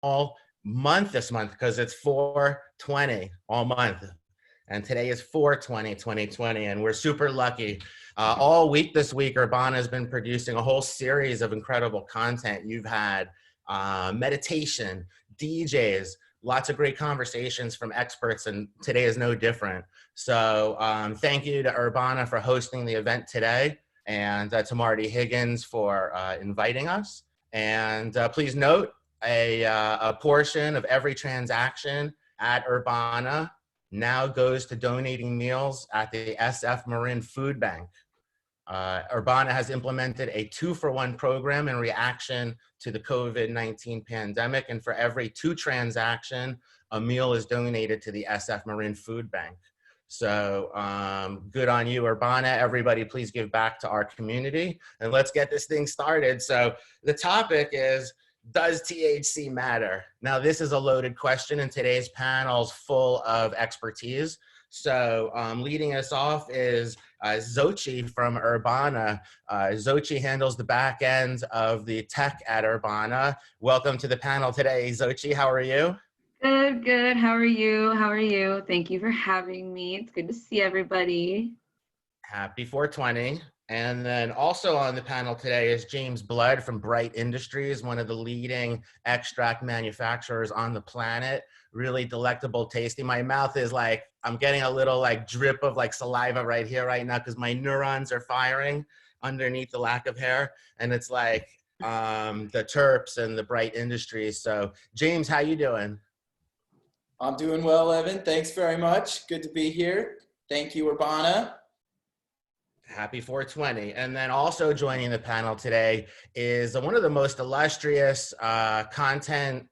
all month this month because it's 4/20 all month. And today is 4/20/2020, and we're super lucky. All week this week, Urbana has been producing a whole series of incredible content. You've had meditation, DJs, lots of great conversations from experts, and today is no different. So thank you to Urbana for hosting the event today, and to Marty Higgins for inviting us. And please note, a portion of every transaction at Urbana now goes to donating meals at the SF Marin Food Bank. Urbana has implemented a 2-for-1 program in reaction to the COVID-19 pandemic, and for every 2 transaction, a meal is donated to the SF Marin Food Bank. So good on you, Urbana. Everybody, please give back to our community, and let's get this thing started. So the topic is, does THC matter? Now, this is a loaded question, and today's panel is full of expertise. So leading us off is Xochi from Urbana. Xochi handles the back end of the tech at Urbana. Welcome to the panel today, Xochi. How are you? Good, good. How are you? How are you? Thank you for having me. It's good to see everybody. Happy 4/20. And then also on the panel today is James Blood from Brite Industries, one of the leading extract manufacturers on the planet. Really delectable, tasty. My mouth is like, I'm getting a little like drip of like saliva right here, right now, because my neurons are firing underneath the lack of hair. And it's like the terps and the Brite Industries. So James, how you doing? I'm doing well, Evan. Thanks very much. Good to be here. Thank you, Urbana. Happy 4/20. And then also joining the panel today is one of the most illustrious content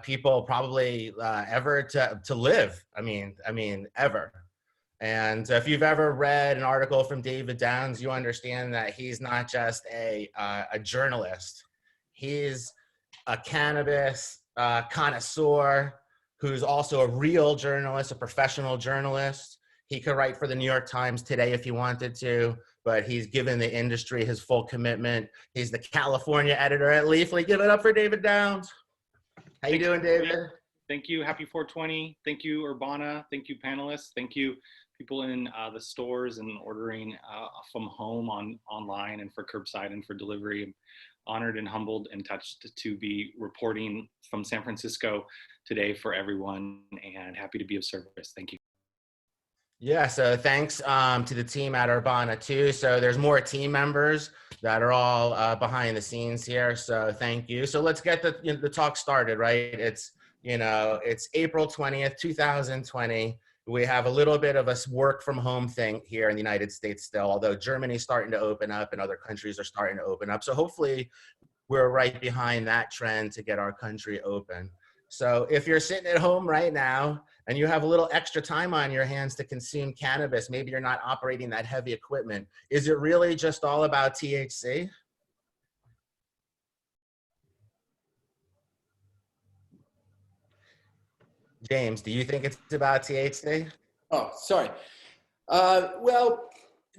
people probably ever to live. I mean, ever. And if you've ever read an article from David Downs, you understand that he's not just a journalist. He's a cannabis connoisseur who's also a real journalist, a professional journalist. He could write for the New York Times today if he wanted to, but he's given the industry his full commitment. He's the California editor at Leafly. Give it up for David Downs. How you doing, David? Thank you. Happy 4/20. Thank you, Urbana. Thank you, panelists. Thank you, people in the stores and ordering from home online and for curbside and for delivery. I'm honored and humbled and touched to be reporting from San Francisco today for everyone, and happy to be of service. Thank you. Yeah, so thanks to the team at Urbana too. So there's more team members that are all behind the scenes here. So thank you. So let's get the talk started, right? It's April 20th, 2020. We have a little bit of a work from home thing here in the United States still, although Germany's starting to open up and other countries are starting to open up. So hopefully we're right behind that trend to get our country open. So if you're sitting at home right now and you have a little extra time on your hands to consume cannabis, maybe you're not operating that heavy equipment, is it really just all about THC? James, do you think it's about THC? Oh, sorry. Well,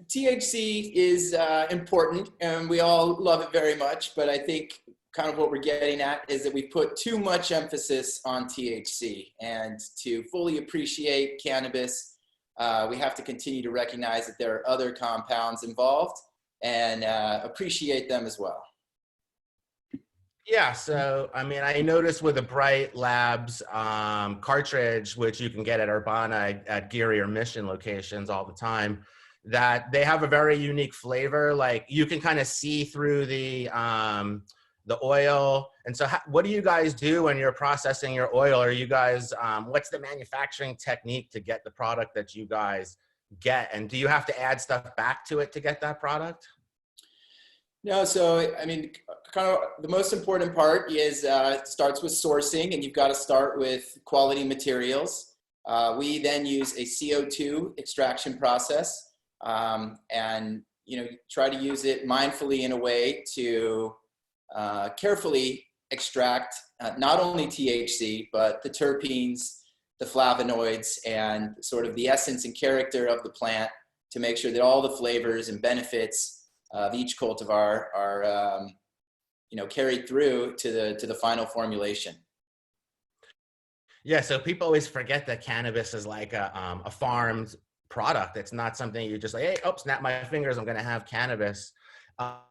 THC is important and we all love it very much, but I think kind of what we're getting at is that we put too much emphasis on THC, and to fully appreciate cannabis, we have to continue to recognize that there are other compounds involved and appreciate them as well. Yeah, so I mean, I noticed with the Brite Labs cartridge, which you can get at Urbana at Geary or Mission locations all the time, that they have a very unique flavor. Like you can kind of see through the oil. And so what do you guys do when you're processing your oil? Are you guys, what's the manufacturing technique to get the product that you guys get? And do you have to add stuff back to it to get that product? No, so I mean, kind of the most important part is it starts with sourcing, and you've got to start with quality materials. We then use a CO2 extraction process, and try to use it mindfully in a way to carefully extract not only THC, but the terpenes, the flavonoids, and sort of the essence and character of the plant to make sure that all the flavors and benefits of each cultivar are carried through to the final formulation. Yeah, so people always forget that cannabis is like a farmed product. It's not something you just like, hey, oh, snap my fingers, I'm going to have cannabis.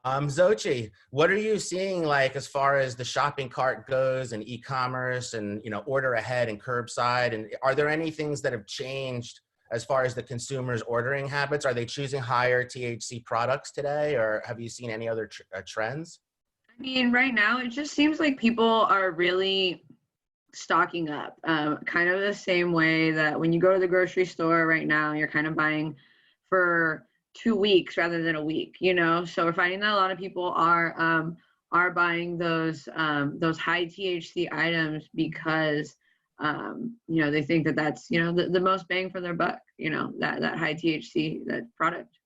Xochi, what are you seeing like as far as the shopping cart goes and e-commerce and, you know, order ahead and curbside? And are there any things that have changed as far as the consumers' ordering habits? Are they choosing higher THC products today, or have you seen any other trends? I mean, right now, it just seems like people are really stocking up, kind of the same way that when you go to the grocery store right now, you're kind of buying for 2 weeks rather than a week, you know? So we're finding that a lot of people are buying those high THC items because, you know, they think that that's, you know, the most bang for their buck, you know, that high THC, that product.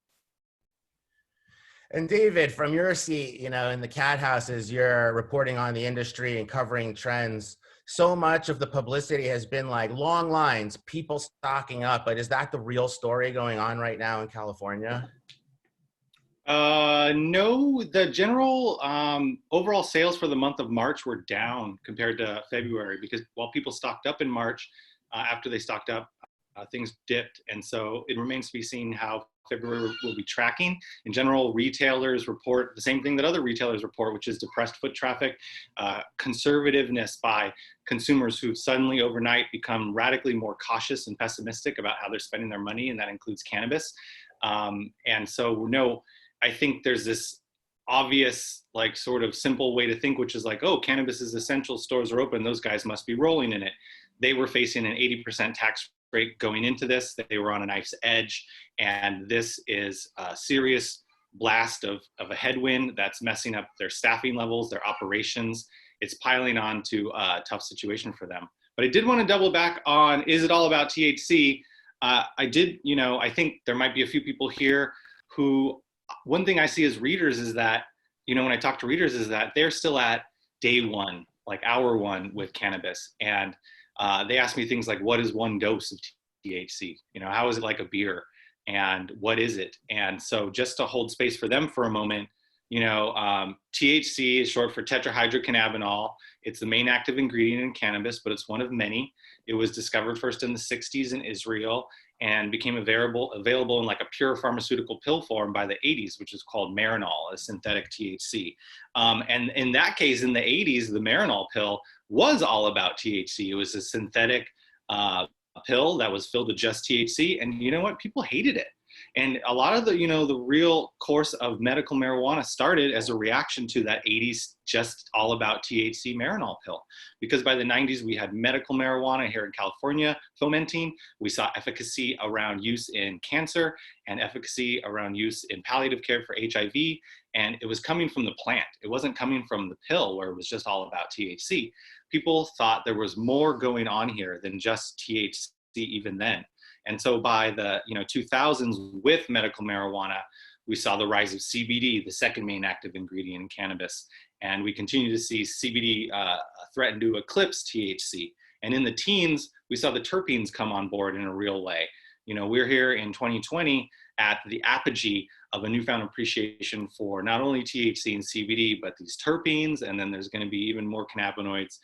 And David, from your seat, you know, in the cat houses, you're reporting on the industry and covering trends. So much of the publicity has been like long lines, people stocking up, but is that the real story going on right now in California? No, the general overall sales for the month of March were down compared to February because while people stocked up in March, after they stocked up, things dipped. And so it remains to be seen how February will be tracking. In general, retailers report the same thing that other retailers report, which is depressed foot traffic, conservativeness by consumers who suddenly overnight become radically more cautious and pessimistic about how they're spending their money, and that includes cannabis. And so, no, I think there's this obvious, like, sort of simple way to think, which is like, oh, cannabis is essential, stores are open, those guys must be rolling in it. They were facing an 80% tax rate going into this. They were on a knife's edge, and this is a serious blast of a headwind that's messing up their staffing levels, their operations. It's piling on to a tough situation for them. But I did want to double back on, is it all about THC? I think there might be a few people here who, one thing I see as readers is that, you know, when I talk to readers is that they're still at day one, like hour one with cannabis. And they ask me things like, what is one dose of THC? You know, how is it like a beer? And what is it? And so just to hold space for them for a moment, you know, THC is short for tetrahydrocannabinol. It's the main active ingredient in cannabis, but it's one of many. It was discovered first in the 60s in Israel and became available in like a pure pharmaceutical pill form by the 80s, which is called Marinol, a synthetic THC. And in that case, in the 80s, the Marinol pill was all about THC. It was a synthetic pill that was filled with just THC. And you know what? People hated it. And a lot of the, you know, the real course of medical marijuana started as a reaction to that 80s just all about THC Marinol pill. Because by the 90s, we had medical marijuana here in California fomenting. We saw efficacy around use in cancer and efficacy around use in palliative care for HIV. And it was coming from the plant. It wasn't coming from the pill where it was just all about THC. People thought there was more going on here than just THC even then. And so by the 2000s with medical marijuana, we saw the rise of CBD, the second main active ingredient in cannabis. And we continue to see CBD threaten to eclipse THC. And in the teens, we saw the terpenes come on board in a real way. You know, we're here in 2020 at the apogee of a newfound appreciation for not only THC and CBD, but these terpenes. And then there's going to be even more cannabinoids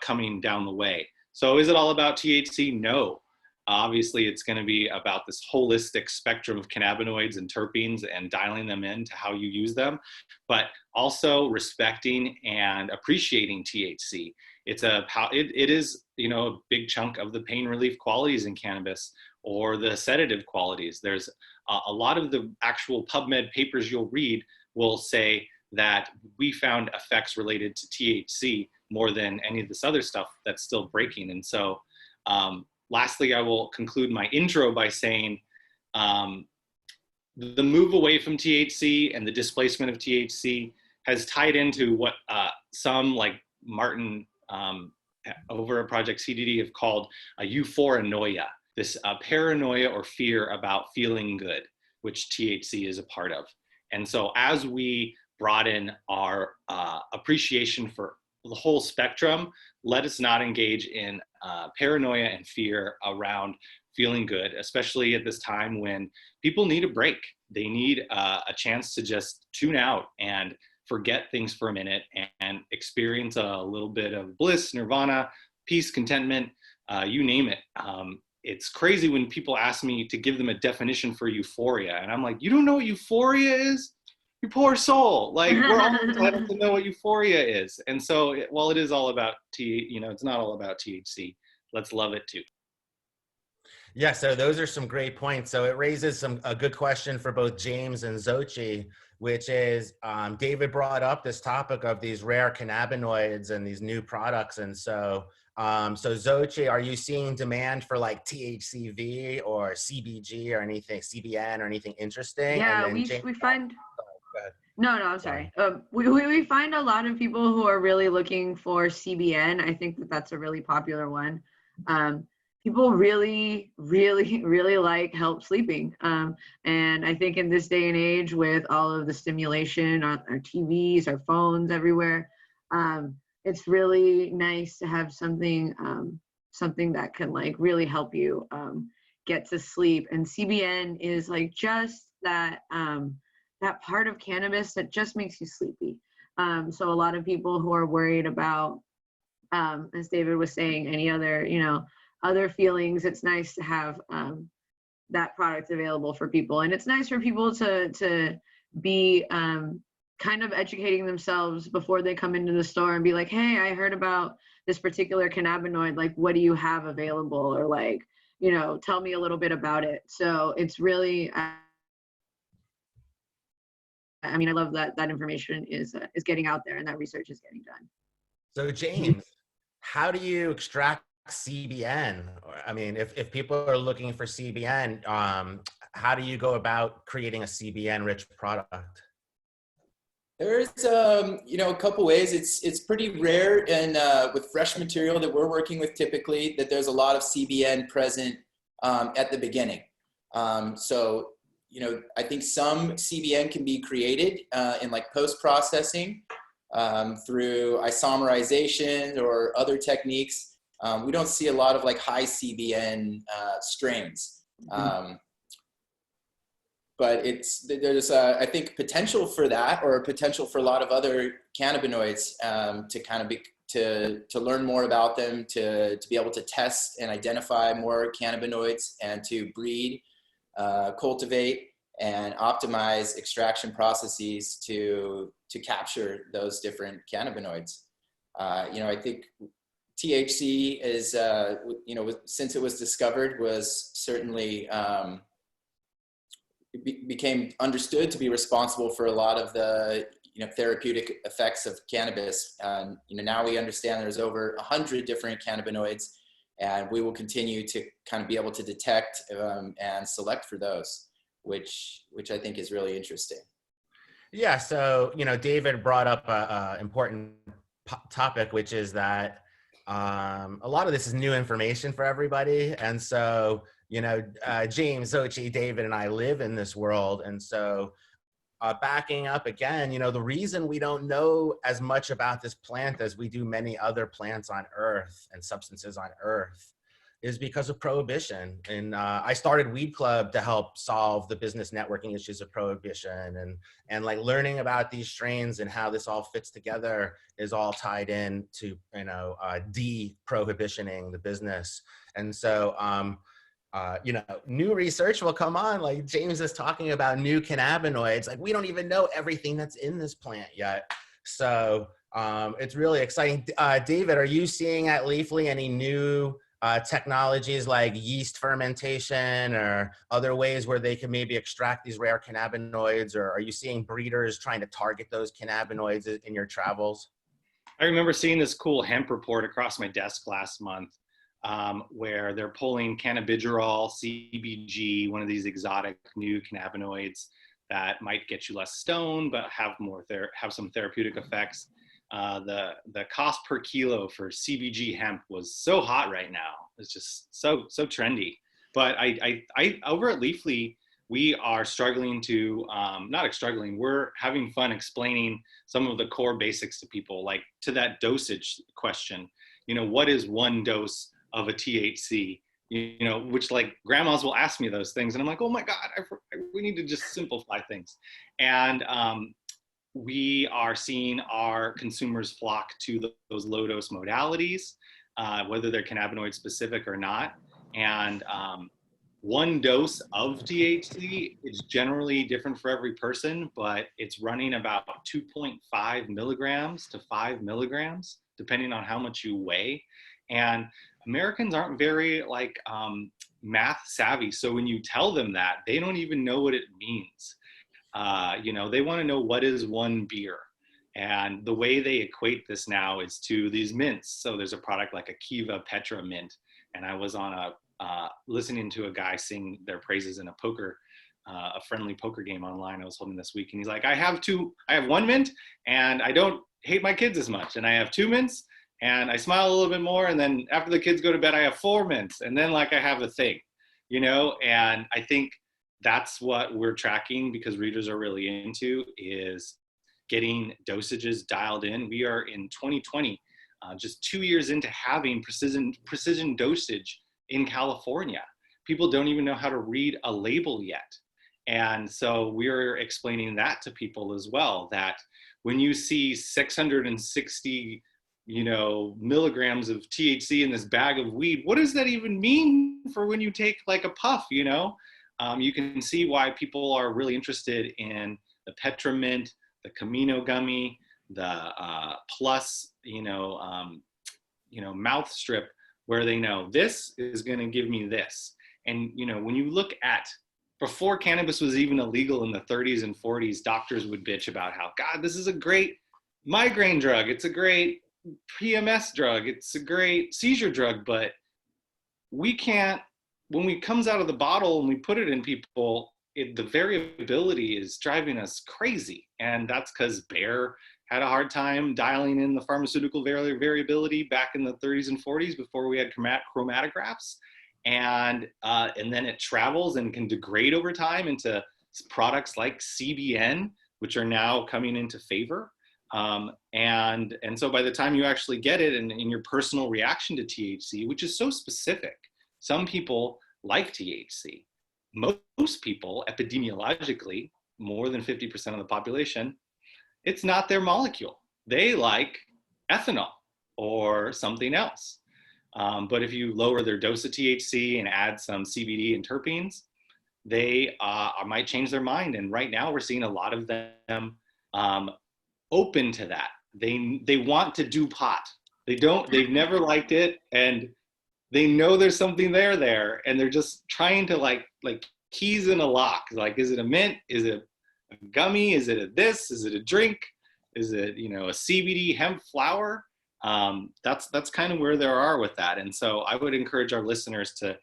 coming down the way. So is it all about THC? No. Obviously, it's going to be about this holistic spectrum of cannabinoids and terpenes and dialing them in to how you use them, but also respecting and appreciating THC. It is, you know, a big chunk of the pain relief qualities in cannabis or the sedative qualities. There's a lot of the actual PubMed papers you'll read will say that we found effects related to THC more than any of this other stuff that's still breaking. And so, lastly, I will conclude my intro by saying the move away from THC and the displacement of THC has tied into what some like Martin over at Project CDD have called a euphoranoia, this paranoia or fear about feeling good, which THC is a part of. And so as we broaden our appreciation for the whole spectrum, let us not engage in paranoia and fear around feeling good, especially at this time when people need a break. They need a chance to just tune out and forget things for a minute and experience a little bit of bliss, nirvana, peace, contentment, you name it. It's crazy when people ask me to give them a definition for euphoria. And I'm like, you don't know what euphoria is? You poor soul. Like, we're all entitled to know what euphoria is. And so while it is all about it's not all about THC. Let's love it too. Yeah, so those are some great points. So it raises a good question for both James and Xochi, which is David brought up this topic of these rare cannabinoids and these new products. And so Xochi, are you seeing demand for like THCV or CBG or anything, CBN or anything interesting? Yeah, and then we find. Go ahead. No, I'm sorry. We find a lot of people who are really looking for CBN. I think that's a really popular one. People really, really, really like help sleeping. And I think in this day and age with all of the stimulation on our TVs, our phones everywhere, it's really nice to have something that can like really help you get to sleep. And CBN is like just that part of cannabis that just makes you sleepy. So a lot of people who are worried about, as David was saying, any other, other feelings, it's nice to have that product available for people. And it's nice for people to be kind of educating themselves before they come into the store and be like, hey, I heard about this particular cannabinoid, like, what do you have available? Or like, tell me a little bit about it. So it's really, I love that information is getting out there and that research is getting done. So James, how do you extract CBN? If people are looking for CBN, how do you go about creating a CBN rich product? There's a couple ways. It's pretty rare, and with fresh material that we're working with typically, that there's a lot of CBN present at the beginning. So I think some CBN can be created in like post-processing through isomerization or other techniques. We don't see a lot of like high CBN strains. But there's I think potential for that, or potential for a lot of other cannabinoids to kind of to learn more about them, to be able to test and identify more cannabinoids, and to breed, cultivate, and optimize extraction processes to capture those different cannabinoids. I think THC is, since it was discovered, was certainly became understood to be responsible for a lot of the therapeutic effects of cannabis. Now we understand there's over 100 different cannabinoids, and we will continue to kind of be able to detect and select for those, which I think is really interesting. Yeah. So David brought up an important topic, which is that a lot of this is new information for everybody, and so James, Xochi, David, and I live in this world. And so backing up again, the reason we don't know as much about this plant as we do many other plants on Earth and substances on Earth is because of prohibition. And I started Weedclub to help solve the business networking issues of prohibition, and like learning about these strains and how this all fits together is all tied in to, de-prohibitioning the business. And so, new research will come on, like James is talking about new cannabinoids. Like, we don't even know everything that's in this plant yet. So it's really exciting. David, are you seeing at Leafly any new technologies like yeast fermentation or other ways where they can maybe extract these rare cannabinoids? Or are you seeing breeders trying to target those cannabinoids in your travels? I remember seeing this cool hemp report across my desk last month. Where they're pulling cannabigerol, CBG, one of these exotic new cannabinoids that might get you less stoned, but have some therapeutic effects. The cost per kilo for CBG hemp was so hot right now. It's just so trendy. But I over at Leafly, we are struggling to, we're having fun explaining some of the core basics to people, like to that dosage question. What is one dose of a THC, which like grandmas will ask me those things. And I'm like, oh my God, we need to just simplify things. And we are seeing our consumers flock to those low dose modalities. whether they're cannabinoid specific or not. And one dose of THC is generally different for every person, but it's running about 2.5 milligrams to 5 milligrams, depending on how much you weigh. And Americans aren't very like math savvy. So when you tell them that, they don't even know what it means. They want to know what is one beer. And the way they equate this now is to these mints. So there's a product like a Kiva Petra mint. And I was on listening to a guy sing their praises in a friendly poker game online I was holding this week. And he's like, I have one mint and I don't hate my kids as much. And I have 2 mints and I smile a little bit more. And then after the kids go to bed, I have 4 mints. And then like I have a thing, and I think that's what we're tracking because readers are really into is getting dosages dialed in. We are in 2020, just 2 years into having precision dosage in California. People don't even know how to read a label yet. And so we're explaining that to people as well, that when you see 660, milligrams of THC in this bag of weed, what does that even mean for when you take like a puff, you can see why people are really interested in the Petromint, the Camino gummy, the plus, mouth strip, where they know this is going to give me this. And, when you look at, before cannabis was even illegal in the 30s and 40s, doctors would bitch about how, God, this is a great migraine drug. It's a great PMS drug. It's a great seizure drug, but we can't, when it comes out of the bottle and we put it in people, the variability is driving us crazy. And that's because Bayer had a hard time dialing in the pharmaceutical variability back in the 30s and 40s before we had chromatographs. And then it travels and can degrade over time into products like CBN, which are now coming into favor. And so by the time you actually get it and in your personal reaction to THC, which is so specific, some people like THC. Most people, epidemiologically, more than 50% of the population, it's not their molecule. They like ethanol or something else. But if you lower their dose of THC and add some CBD and terpenes, they might change their mind. And right now we're seeing a lot of them open to that. They want to do pot. They've never liked it, and they know there's something there, and they're just trying to like keys in a lock. Like, is it a mint? Is it a gummy? Is it a this? Is it a drink? Is it, a CBD hemp flower? That's kind of where there are with that. And so I would encourage our listeners to,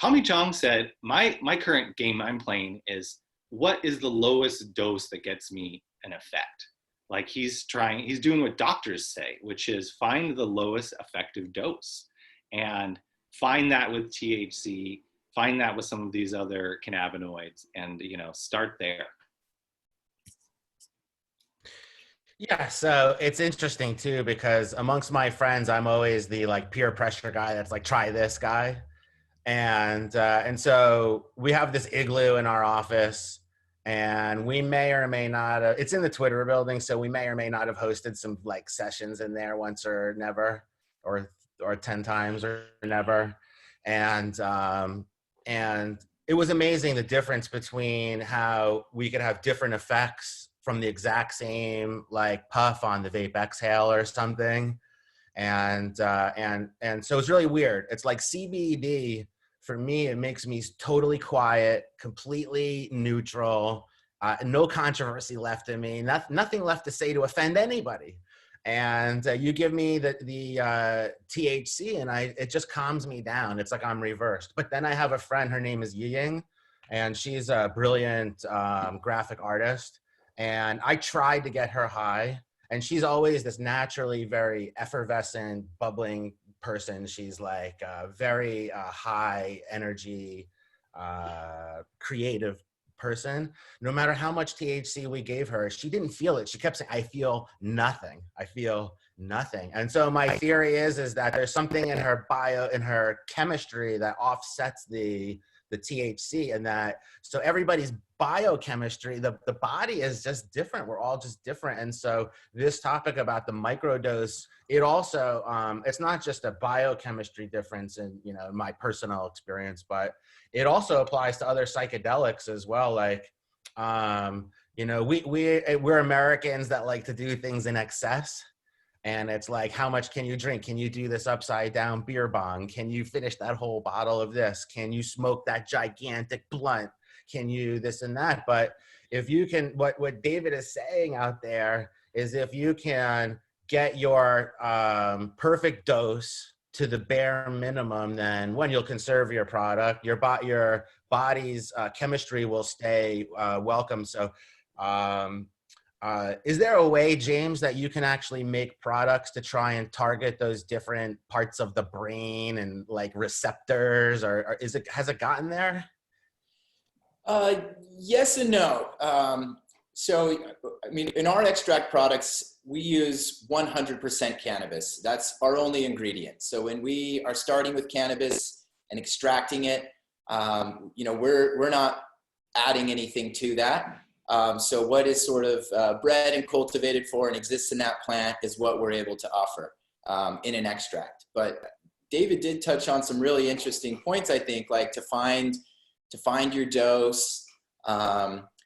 Tommy Chong said, my current game I'm playing is, what is the lowest dose that gets me an effect? Like he's doing what doctors say, which is find the lowest effective dose and find that with THC, find that with some of these other cannabinoids, and, start there. Yeah, so it's interesting too, because amongst my friends, I'm always the like peer pressure guy that's like, try this guy. And so we have this igloo in our office, and we may or may not, it's in the Twitter building, so we may or may not have hosted some like sessions in there once or never, or 10 times or never. And it was amazing the difference between how we could have different effects from the exact same like puff on the vape exhale or something. And so it's really weird. It's like CBD for me, it makes me totally quiet, completely neutral, no controversy left in me, nothing left to say to offend anybody. And you give me the THC and it just calms me down. It's like I'm reversed. But then I have a friend, her name is Yiying, and she's a brilliant graphic artist. And I tried to get her high, and she's always this naturally very effervescent, bubbling person. She's like a very high energy, creative person. No matter how much THC we gave her, she didn't feel it. She kept saying, I feel nothing. I feel nothing. And so my theory is that there's something in her in her chemistry that offsets the the THC, and that, so everybody's biochemistry, the body is just different. We're all just different. And so this topic about the microdose, it also, it's not just a biochemistry difference in, you know, my personal experience, but it also applies to other psychedelics as well. Like, you know, we're Americans that like to do things in excess. And it's like, how much can you drink? Can you do this upside down beer bong? Can you finish that whole bottle of this? Can you smoke that gigantic blunt? Can you this and that? But if you can, what David is saying out there is, if you can get your perfect dose to the bare minimum, then one, you'll conserve your product, your body's chemistry will stay welcome. So is there a way, James, that you can actually make products to try and target those different parts of the brain and like receptors, or has it gotten there? Yes and no. So, I mean, in our extract products, we use 100% cannabis. That's our only ingredient. So when we are starting with cannabis and extracting it, you know, we're not adding anything to that. So what is sort of bred and cultivated for and exists in that plant is what we're able to offer in an extract. But David did touch on some really interesting points, I think, like to find your dose.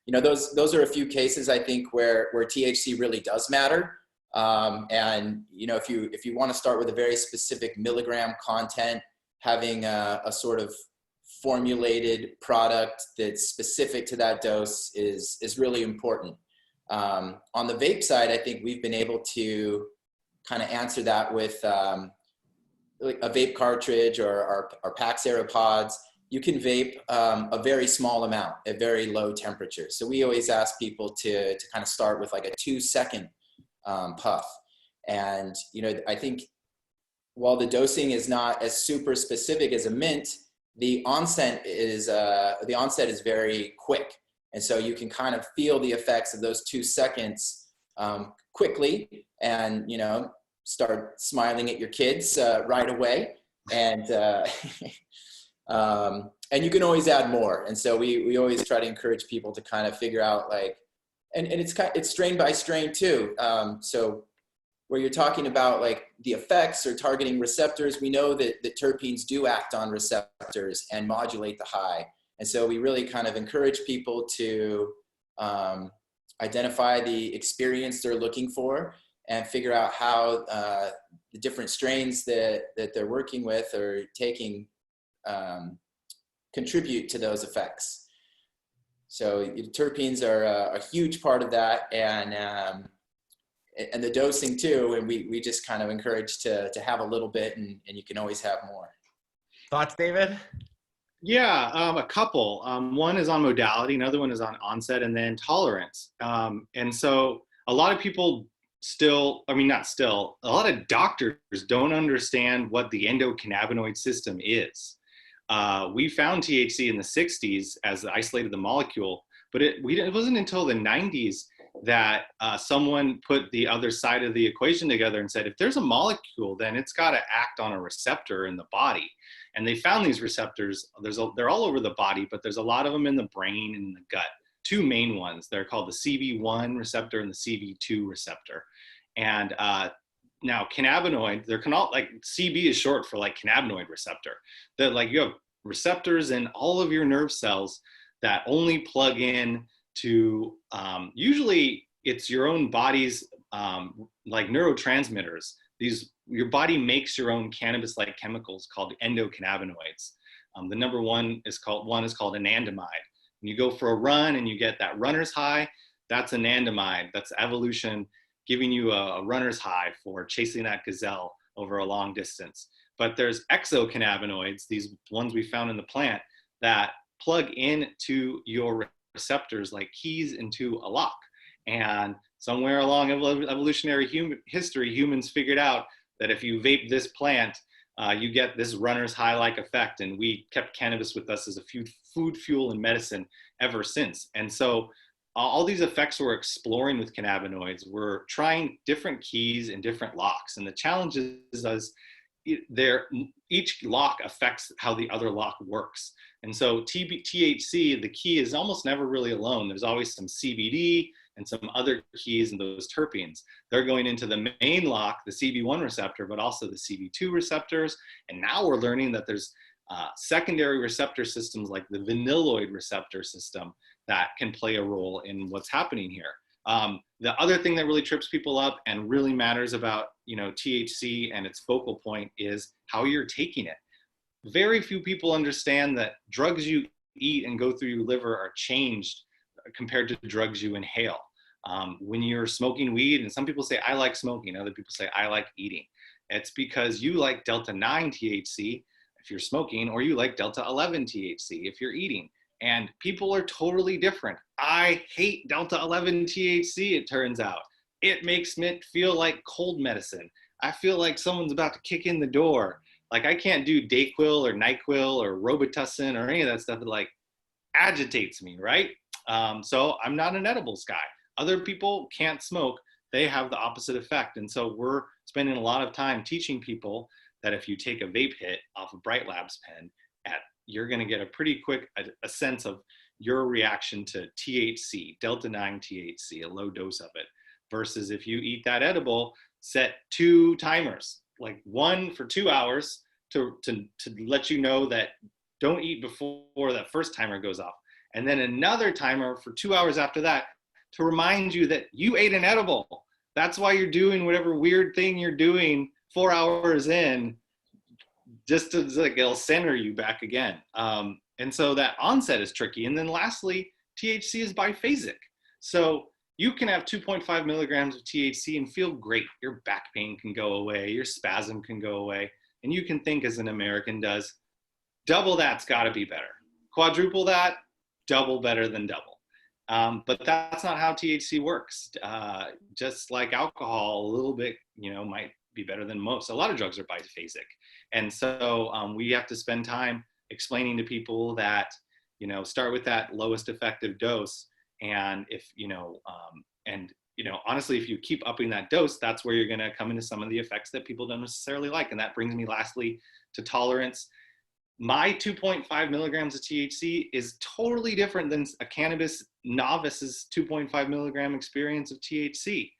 You know, those are a few cases, I think, where THC really does matter. And, you know, if you want to start with a very specific milligram content, having a sort of formulated product that's specific to that dose is really important. On the vape side, I think we've been able to kind of answer that with like a vape cartridge or our Pax AeroPods. You can vape a very small amount at very low temperature. So we always ask people to kind of start with like a 2-second puff. And, you know, I think while the dosing is not as super specific as a mint, the onset is very quick. And so you can kind of feel the effects of those 2 seconds quickly, and, you know, start smiling at your kids right away. And, and you can always add more. And so we always try to encourage people to kind of figure out, like, and it's strain by strain too. So where you're talking about like the effects or targeting receptors, we know that terpenes do act on receptors and modulate the high. And so we really kind of encourage people to identify the experience they're looking for and figure out how the different strains that they're working with or taking contribute to those effects. So terpenes are a huge part of that, and the dosing too. And we just kind of encourage to have a little bit, and you can always have more. Thoughts, David? Yeah, a couple. One is on modality, another one is on onset, and then tolerance. And so a lot of people a lot of doctors don't understand what the endocannabinoid system is. We found THC in the 60s as isolated the molecule, but it wasn't until the 90s that someone put the other side of the equation together and said, if there's a molecule, then it's got to act on a receptor in the body. And they found these receptors, they're all over the body, but there's a lot of them in the brain and the gut. Two main ones. They're called the CB1 receptor and the CB2 receptor. And now cannabinoid, like CB is short for like cannabinoid receptor. That like you have receptors in all of your nerve cells that only plug in to, usually it's your own body's like neurotransmitters. Your body makes your own cannabis-like chemicals called endocannabinoids. The number one is called anandamide. When you go for a run and you get that runner's high, that's anandamide. That's evolution giving you a runner's high for chasing that gazelle over a long distance. But there's exocannabinoids, these ones we found in the plant, that plug into your receptors like keys into a lock. And somewhere along evolutionary history, humans figured out that if you vape this plant, you get this runner's high-like effect. And we kept cannabis with us as a food, fuel, and medicine ever since. And so all these effects we're exploring with cannabinoids, we're trying different keys and different locks. And the challenge is each lock affects how the other lock works. And so THC, the key is almost never really alone. There's always some CBD and some other keys and those terpenes. They're going into the main lock, the CB1 receptor, but also the CB2 receptors. And now we're learning that there's secondary receptor systems like the vanilloid receptor system that can play a role in what's happening here. The other thing that really trips people up and really matters about, THC and its focal point is how you're taking it. Very few people understand that drugs you eat and go through your liver are changed compared to drugs you inhale. When you're smoking weed, and some people say, I like smoking, other people say, I like eating. It's because you like delta 9 THC if you're smoking, or you like delta 11 THC if you're eating. And people are totally different. I hate delta 11 THC, it turns out. It makes me feel like cold medicine. I feel like someone's about to kick in the door. Like I can't do Dayquil or NyQuil or Robitussin or any of that stuff that like agitates me, right? So I'm not an edibles guy. Other people can't smoke. They have the opposite effect. And so we're spending a lot of time teaching people that if you take a vape hit off a Brite Labs pen, you're going to get a pretty quick a sense of your reaction to THC, delta 9 THC, a low dose of it, versus if you eat that edible, set 2 timers, like one for 2 hours to let you know that don't eat before that first timer goes off. And then another timer for 2 hours after that to remind you that you ate an edible. That's why you're doing whatever weird thing you're doing 4 hours in, just to like it'll center you back again. And so that onset is tricky. And then lastly, THC is biphasic. So you can have 2.5 milligrams of THC and feel great. Your back pain can go away, your spasm can go away. And you can think as an American does, double that's gotta be better. Quadruple that, double better than double. But that's not how THC works. Just like alcohol, a little bit, might be better than most. A lot of drugs are biphasic. And so we have to spend time explaining to people that, start with that lowest effective dose. And if, honestly, if you keep upping that dose, that's where you're going to come into some of the effects that people don't necessarily like. And that brings me lastly to tolerance. My 2.5 milligrams of THC is totally different than a cannabis novice's 2.5 milligram experience of THC.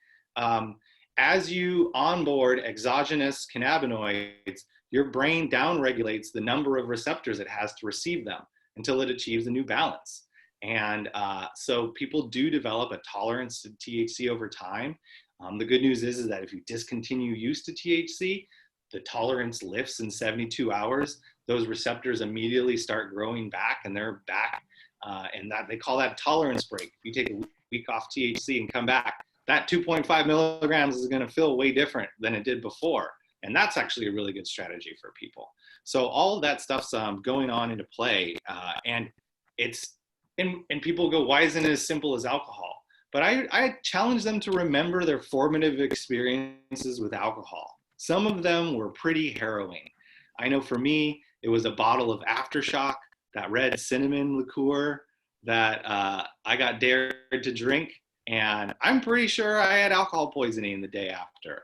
As you onboard exogenous cannabinoids, your brain downregulates the number of receptors it has to receive them until it achieves a new balance. And so people do develop a tolerance to THC over time. The good news is that if you discontinue use to THC, the tolerance lifts in 72 hours. Those receptors immediately start growing back, and they're back. And that they call that a tolerance break. If you take a week off THC and come back, that 2.5 milligrams is going to feel way different than it did before. And that's actually a really good strategy for people. So all of that stuff's going on into play. And people go, why isn't it as simple as alcohol? But I challenge them to remember their formative experiences with alcohol. Some of them were pretty harrowing. I know for me, it was a bottle of Aftershock, that red cinnamon liqueur that I got dared to drink. And I'm pretty sure I had alcohol poisoning the day after.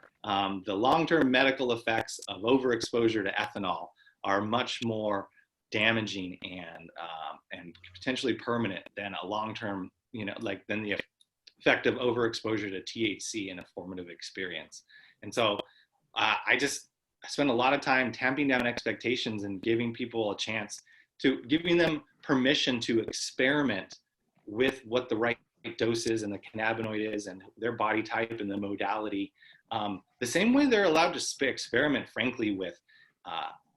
The long-term medical effects of overexposure to ethanol are much more damaging and potentially permanent than a long-term, than the effect of overexposure to THC in a formative experience. And so I spend a lot of time tamping down expectations and giving people a chance to giving them permission to experiment with what the right dose is and the cannabinoid is and their body type and the modality. The same way they're allowed to experiment, frankly, with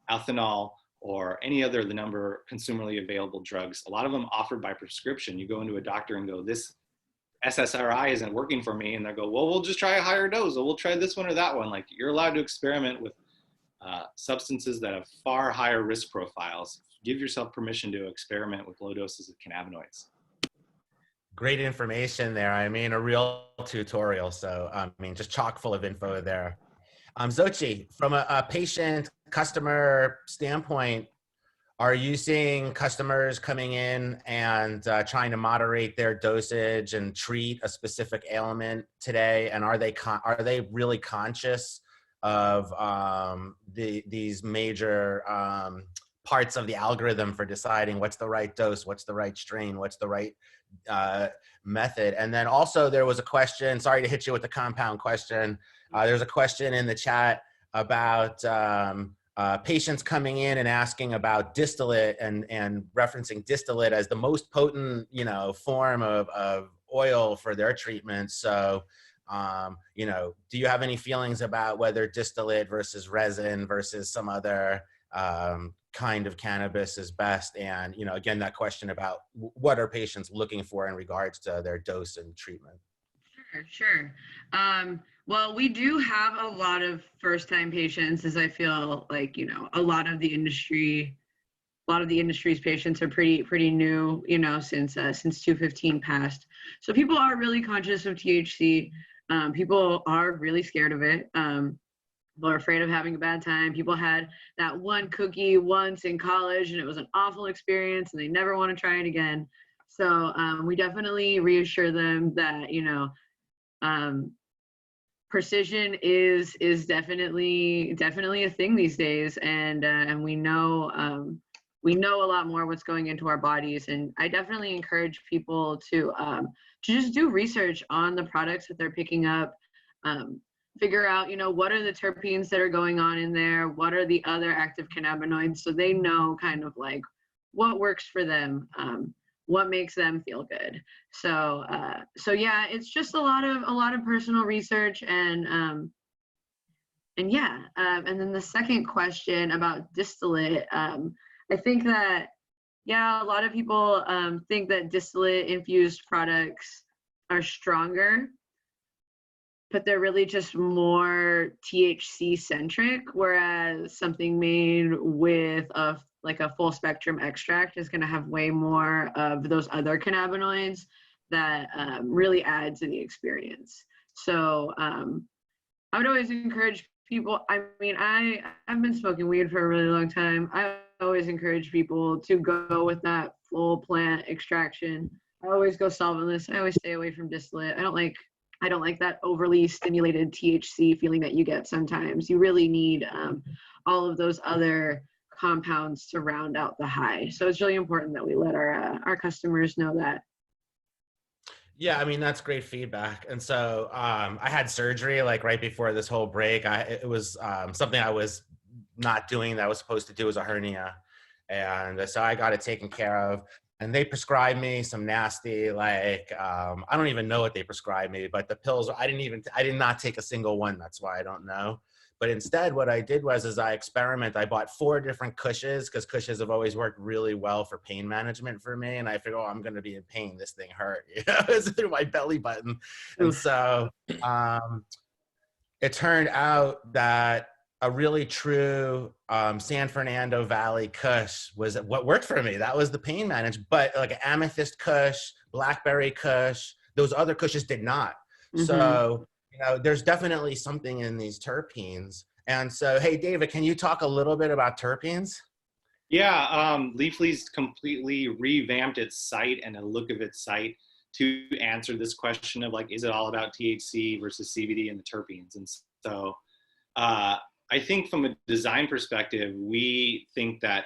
ethanol or any other the number consumerly available drugs. A lot of them offered by prescription. You go into a doctor and go, this SSRI isn't working for me. And they go, well, we'll just try a higher dose, or we'll try this one or that one. Like, you're allowed to experiment with substances that have far higher risk profiles. Give yourself permission to experiment with low doses of cannabinoids. Great information there. I mean, a real tutorial. So, just chock full of info there. Xochi, from a patient customer standpoint, are you seeing customers coming in and trying to moderate their dosage and treat a specific ailment today? And are they really conscious of these major parts of the algorithm for deciding what's the right dose, what's the right strain, what's the right method. And then also there was a question, sorry to hit you with the compound question. There's a question in the chat about patients coming in and asking about distillate and referencing distillate as the most potent, form of oil for their treatment. So, do you have any feelings about whether distillate versus resin versus some other kind of cannabis is best? And, again, that question about what are patients looking for in regards to their dose and treatment? Sure. Well, we do have a lot of first-time patients, as I feel like, a lot of the industry's patients are pretty new, since 215 passed. So people are really conscious of THC. People are really scared of it. People are afraid of having a bad time. People had that one cookie once in college and it was an awful experience and they never want to try it again. So we definitely reassure them that, precision is definitely a thing these days, and we know a lot more what's going into our bodies. And I definitely encourage people to just do research on the products that they're picking up, figure out what are the terpenes that are going on in there, what are the other active cannabinoids, so they know kind of like what works for them, what makes them feel good. So yeah, it's just a lot of personal research, and then the second question about distillate, I think that, a lot of people think that distillate infused products are stronger, but they're really just more THC centric, whereas something made with a full spectrum extract is going to have way more of those other cannabinoids that really add to the experience. So I would always encourage people, I've been smoking weed for a really long time. I always encourage people to go with that full plant extraction. I always go solventless. I always stay away from distillate. I don't like that overly stimulated THC feeling that you get sometimes. You really need all of those other compounds to round out the high. So it's really important that we let our customers know that. Yeah, that's great feedback. And so I had surgery right before this whole break. It was something I was not doing that I was supposed to do, as a hernia. And so I got it taken care of. And they prescribed me some nasty, I don't even know what they prescribed me, but the pills, I did not take a single one. That's why I don't know. But instead, what I did was I bought 4 different cushions, because cushions have always worked really well for pain management for me. And I figured, I'm going to be in pain. This thing hurt, it's through my belly button. And so it turned out that a really true San Fernando Valley Kush was what worked for me. That was the pain management. But like Amethyst Kush, Blackberry Kush, those other Kushes did not. Mm-hmm. So there's definitely something in these terpenes. And so, hey, David, can you talk a little bit about terpenes? Yeah, Leafly's completely revamped its site and the look of its site to answer this question of is it all about THC versus CBD and the terpenes? And so I think from a design perspective, we think that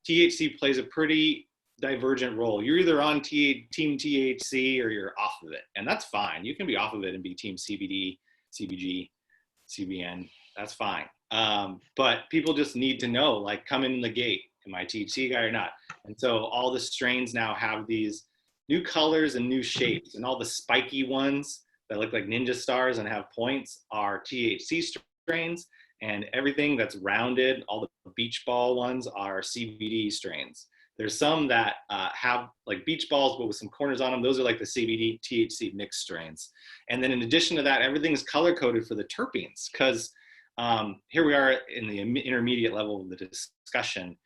THC plays a pretty divergent role. You're either on team THC or you're off of it, and that's fine. You can be off of it and be team CBD, CBG, CBN. That's fine. But people just need to know, coming in the gate, am I a THC guy or not? And so all the strains now have these new colors and new shapes, and all the spiky ones that look like ninja stars and have points are THC strains, and everything that's rounded, all the beach ball ones, are CBD strains. There's some that have beach balls, but with some corners on them. Those are the CBD THC mixed strains. And then in addition to that, everything is color coded for the terpenes, because here we are in the intermediate level of the discussion.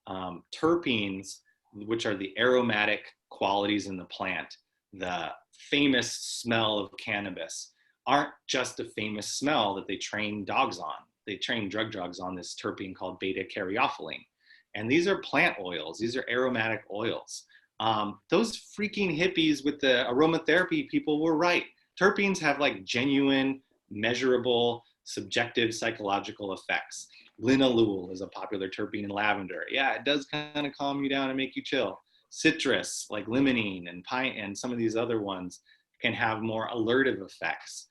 Terpenes, which are the aromatic qualities in the plant, the famous smell of cannabis, aren't just a famous smell that they train dogs on. They train drug dogs on this terpene called beta-caryophyllene. And these are plant oils. These are aromatic oils. Those freaking hippies with the aromatherapy people were right. Terpenes have genuine, measurable, subjective psychological effects. Linalool is a popular terpene in lavender. Yeah, it does kind of calm you down and make you chill. Citrus, like limonene and pine and some of these other ones, can have more alertive effects.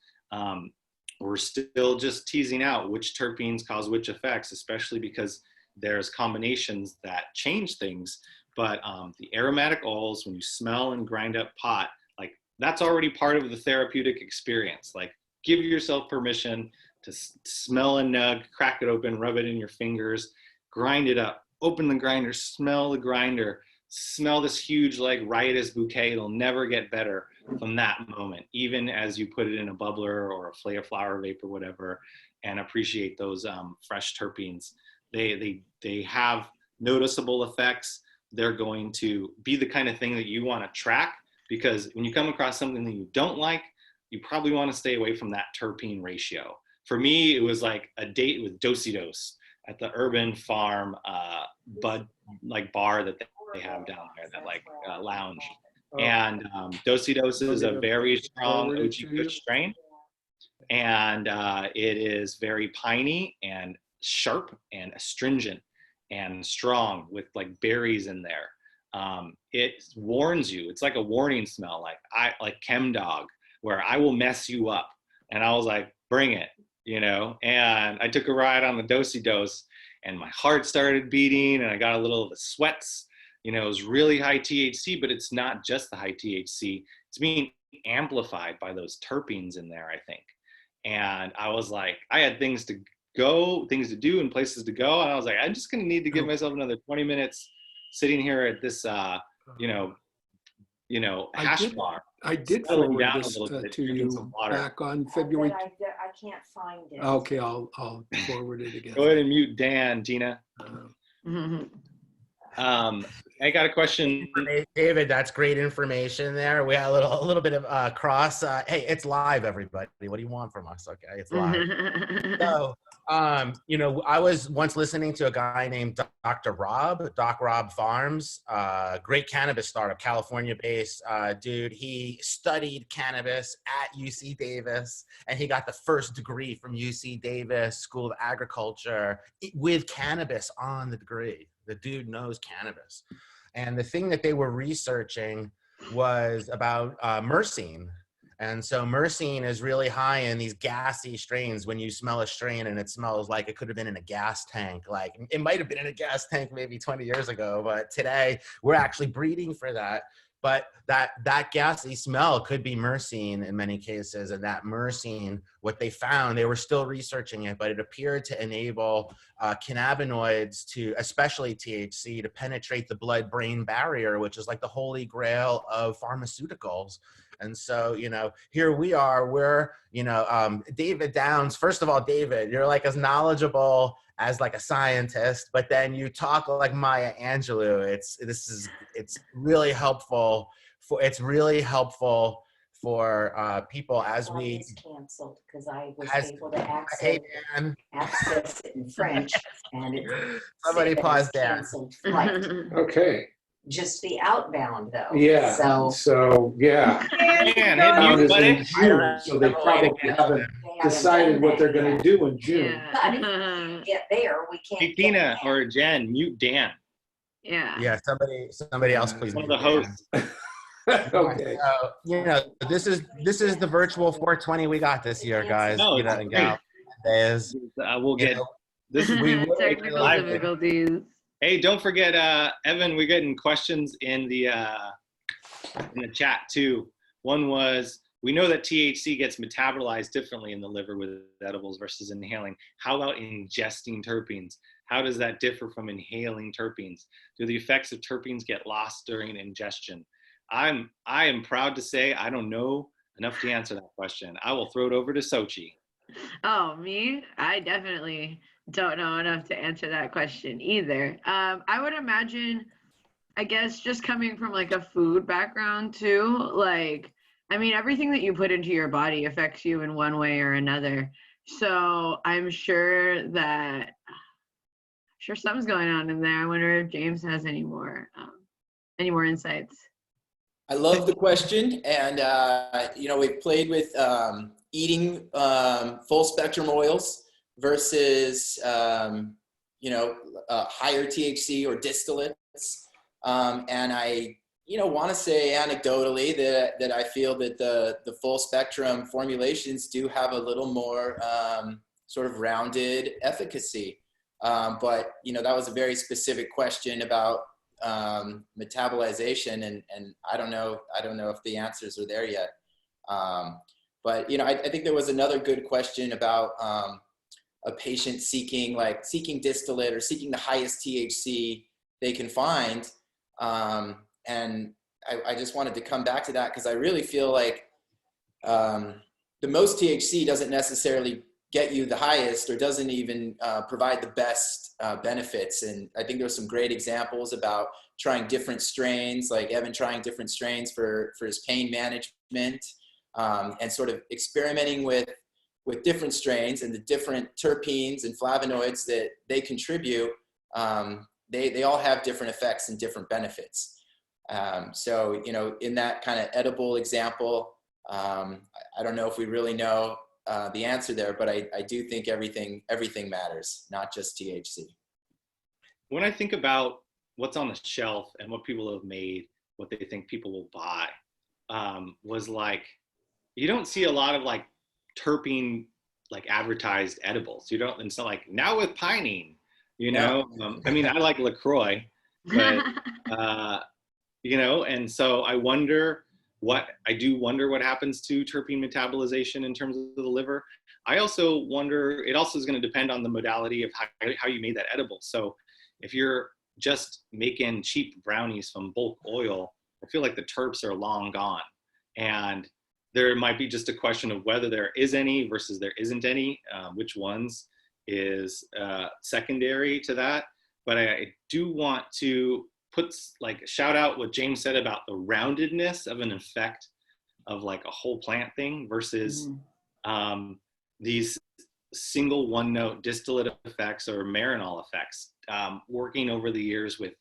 We're still just teasing out which terpenes cause which effects, especially because there's combinations that change things. But the aromatic oils, when you smell and grind up pot, like that's already part of the therapeutic experience. Like give yourself permission to smell a nug, crack it open, rub it in your fingers, grind it up, open the grinder, smell the grinder, smell this huge like riotous bouquet. It'll never get better from that moment, even as you put it in a bubbler or a flower vape or whatever, and appreciate those fresh terpenes. They have noticeable effects. They're going to be the kind of thing that you want to track, because when you come across something that you don't like, you probably want to stay away from that terpene ratio. For me, it was like a date with Dosidos at the Urban Farm bud like bar that they have down there, that like lounge. And Dosidos is a very strong OG Kush strain, and it is very piney and sharp and astringent and strong with like berries in there. It warns you. It's like a warning smell, like Chem Dog, where I will mess you up. And I was like, bring it, you know. And I took a ride on the Dosidos, and my heart started beating, and I got a little of the sweats. You know, it was really high THC, but it's not just the high THC. It's being amplified by those terpenes in there, I think. And I was like, I had things to do and places to go. And I was like, I'm just going to need to give myself another 20 minutes sitting here at this, hash bar. I did forward this to you back on February. I can't find it. Okay, I'll forward it again. Go ahead and mute Dan, Tina. I got a question. David, that's great information there. We had a little bit of cross. Hey, it's live, everybody. What do you want from us? Okay, it's live. So, I was once listening to a guy named Dr. Rob, Doc Rob Farms, great cannabis startup, California-based dude. He studied cannabis at UC Davis, and he got the first degree from UC Davis School of Agriculture with cannabis on the degree. The dude knows cannabis. And the thing that they were researching was about myrcene. And so myrcene is really high in these gassy strains. When you smell a strain and it smells like it could have been in a gas tank, like it might have been in a gas tank maybe 20 years ago, but today we're actually breeding for that. But that gassy smell could be myrcene in many cases. And that myrcene, what they found, they were still researching it, but it appeared to enable cannabinoids, to especially THC, to penetrate the blood-brain barrier, which is like the holy grail of pharmaceuticals. And so, here we are, we're, David Downs. First of all, David, you're like as knowledgeable as like a scientist, but then you talk like Maya Angelou. It's really helpful for people as we canceled because I was able to access it in French, and it somebody pause there. Canceled flight. Okay. Just the outbound though. Yeah. So yeah. Man, is in June, so they probably haven't decided what they're going to do in June. But if we get there, we can't. Hey, Tina or Jen, mute Dan. Yeah. Somebody else, please. One of the hosts. Okay. So, this is the virtual 420 we got this year, guys. No, and gals. We'll get this. We technical difficulties. Hey, don't forget, Evan, we're getting questions in the chat too. One was, we know that THC gets metabolized differently in the liver with edibles versus inhaling. How about ingesting terpenes? How does that differ from inhaling terpenes? Do the effects of terpenes get lost during ingestion? I am proud to say I don't know enough to answer that question. I will throw it over to Xochi. Oh, me? I definitely don't know enough to answer that question either. I would imagine, I guess, just coming from like a food background too, like, I mean, everything that you put into your body affects you in one way or another. So I'm sure something's going on in there. I wonder if James has any more insights. I love the question, and we've played with eating full spectrum oils versus higher THC or distillates. And I want to say anecdotally that I feel that the full spectrum formulations do have a little more sort of rounded efficacy. But that was a very specific question about metabolization, and I don't know if the answers are there yet. But I think there was another good question about a patient seeking distillate or seeking the highest THC they can find. And I just wanted to come back to that because I really feel like the most THC doesn't necessarily get you the highest or doesn't even provide the best benefits. And I think there were some great examples about trying different strains, like Evan trying different strains for his pain management, and sort of experimenting with different strains and the different terpenes and flavonoids that they contribute. They all have different effects and different benefits. So, in that kind of edible example, I don't know if we really know the answer there, but I do think everything matters, not just THC. When I think about what's on the shelf and what people have made, what they think people will buy, was like, you don't see a lot of like terpene, like advertised edibles. You don't, and so like now with pinene, I mean, I like LaCroix, but, and so I wonder what happens to terpene metabolization in terms of the liver. I also wonder, it also is going to depend on the modality of how you made that edible. So if you're just making cheap brownies from bulk oil, I feel like the terps are long gone. And there might be just a question of whether there is any versus there isn't any, which ones is secondary to that. But I do want to shout out what James said about the roundedness of an effect of like a whole plant thing versus these single one note distillate effects or marinol effects. Working over the years with